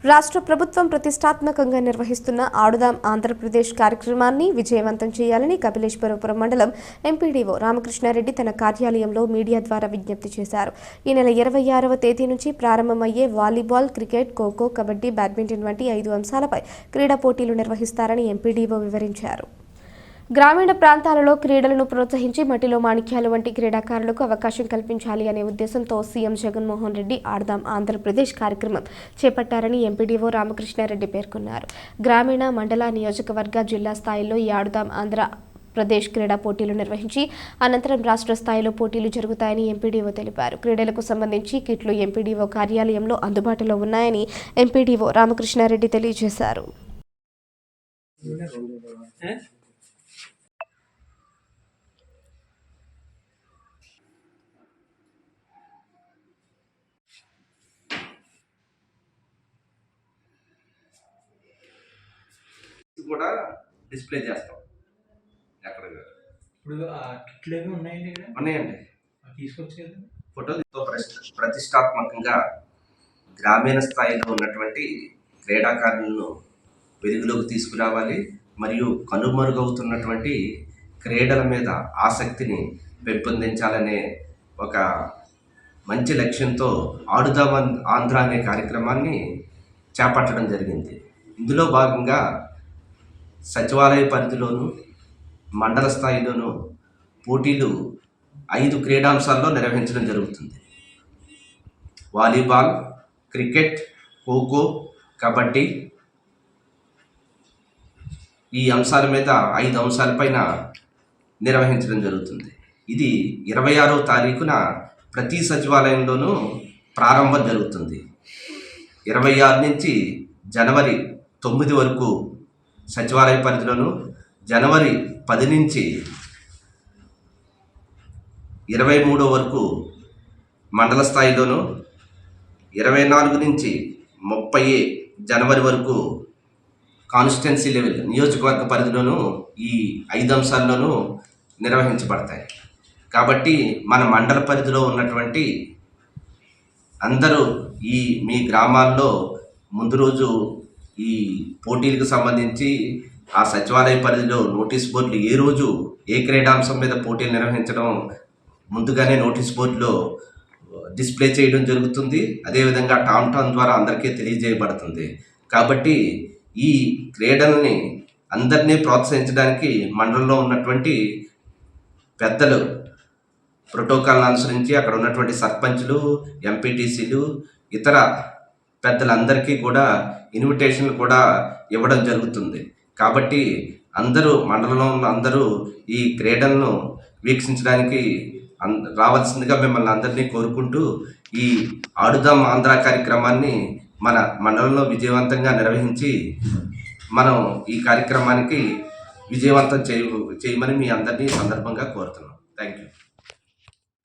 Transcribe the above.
రాష్ట్ర ప్రభుత్వం ప్రతిష్టాత్మకంగా నిర్వహిస్తున్న ఆడుదాం ఆంధ్రప్రదేశ్ కార్యక్రమాన్ని విజయవంతం చేయాలని కపిలేశ్వరపురం మండలం ఎంపీడీఓ రామకృష్ణారెడ్డి తన కార్యాలయంలో మీడియా ద్వారా విజ్ఞప్తి చేశారు. ఈ నెల 26వ తేదీ నుంచి ప్రారంభమయ్యే volleyball, cricket, kho kho, kabaddi, badminton వంటి 5 అంశాలపై క్రీడా పోటీలు నిర్వహిస్తారని ఎంపీడీఓ వివరించారు. గ్రామీణ ప్రాంతాలలో క్రీడలను ప్రోత్సహించి మట్టిలో మాణిక్యాలు వంటి క్రీడాకారులకు అవకాశం కల్పించాలి అనే ఉద్దేశంతో సీఎం జగన్మోహన్ రెడ్డి ఆడుదాం ఆంధ్రప్రదేశ్ కార్యక్రమం చేపట్టారని ఎంపీడీఓ రామకృష్ణారెడ్డి పేర్కొన్నారు. గ్రామీణ, మండల, నియోజకవర్గ, జిల్లా స్థాయిల్లో ఈ ఆడుదాం ఆంధ్రప్రదేశ్ క్రీడా పోటీలు నిర్వహించి అనంతరం రాష్ట్ర స్థాయిలో పోటీలు జరుగుతాయని ఎంపీడీఓ తెలిపారు. క్రీడలకు సంబంధించి కిట్లు ఎంపీడీఓ కార్యాలయంలో అందుబాటులో ఉన్నాయని ఎంపీడీఓ రామకృష్ణారెడ్డి తెలియజేశారు. కూడా డిస్ప్లే చేస్తాం. ఎక్కడ ఇప్పుడు కిట్లేవి ఉన్నాయండి, ఉన్నాయండి, తీసుకొచ్చి ఫోటోతో ప్రతిష్టాత్మకంగా గ్రామీణ స్థాయిలో ఉన్నటువంటి క్రీడాకారులను వెలుగులోకి తీసుకురావాలి మరియు కనుమరుగవుతున్నటువంటి క్రీడల మీద ఆసక్తిని పెంపొందించాలనే ఒక మంచి లక్ష్యంతో ఆడుదాం ఆంధ్ర అనే కార్యక్రమాన్ని చేపట్టడం జరిగింది. ఇందులో భాగంగా సచివాలయ పరిధిలోను, మండల స్థాయిలోనూ పోటీలు 5 క్రీడాంశాల్లో నిర్వహించడం జరుగుతుంది. వాలీబాల్, క్రికెట్, ఖోఖో, కబడ్డీ ఈ అంశాల మీద 5 అంశాలపైన నిర్వహించడం జరుగుతుంది. ఇది 26వ తారీఖున ప్రతి సచివాలయంలోనూ ప్రారంభం జరుగుతుంది. 26 నుంచి జనవరి 9 వరకు సచివాలయ పరిధిలోను, జనవరి 10 నుంచి 23 వరకు మండల స్థాయిలోను, 24 నుంచి 30 జనవరి వరకు కాన్స్టిట్యున్సీ లెవెల్ నియోజకవర్గ పరిధిలోనూ ఈ 5 అంశాల్లోనూ నిర్వహించబడతాయి. కాబట్టి మన మండల పరిధిలో ఉన్నటువంటి అందరూ మీ గ్రామాల్లో ముందు రోజు ఈ పోటీలకు సంబంధించి ఆ సచివాలయ పరిధిలో నోటీస్ బోర్డులు ఏ రోజు ఏ క్రీడాంశం మీద పోటీలు నిర్వహించడం ముందుగానే నోటీస్ బోర్డులో డిస్ప్లే చేయడం జరుగుతుంది. అదేవిధంగా టామ్ ద్వారా అందరికీ తెలియజేయబడుతుంది. కాబట్టి ఈ క్రీడల్ని అందరినీ ప్రోత్సహించడానికి మండలంలో ఉన్నటువంటి పెద్దలు ప్రోటోకాల్ని అనుసరించి అక్కడ ఉన్నటువంటి సర్పంచ్లు, ఎంపీటీసీలు, ఇతర పెద్దలందరికీ కూడా ఇన్విటేషన్లు కూడా ఇవ్వడం జరుగుతుంది. కాబట్టి అందరూ మండలంలో ఉన్న అందరూ ఈ క్రీడలను వీక్షించడానికి రావాల్సిందిగా మిమ్మల్ని అందరినీ కోరుకుంటూ ఈ ఆడుదాం ఆంధ్ర కార్యక్రమాన్ని మన మండలంలో విజయవంతంగా నిర్వహించి మనం ఈ కార్యక్రమానికి విజయవంతం చేయమని మీ అందరినీ సందర్భంగా కోరుతున్నాం. Thank you.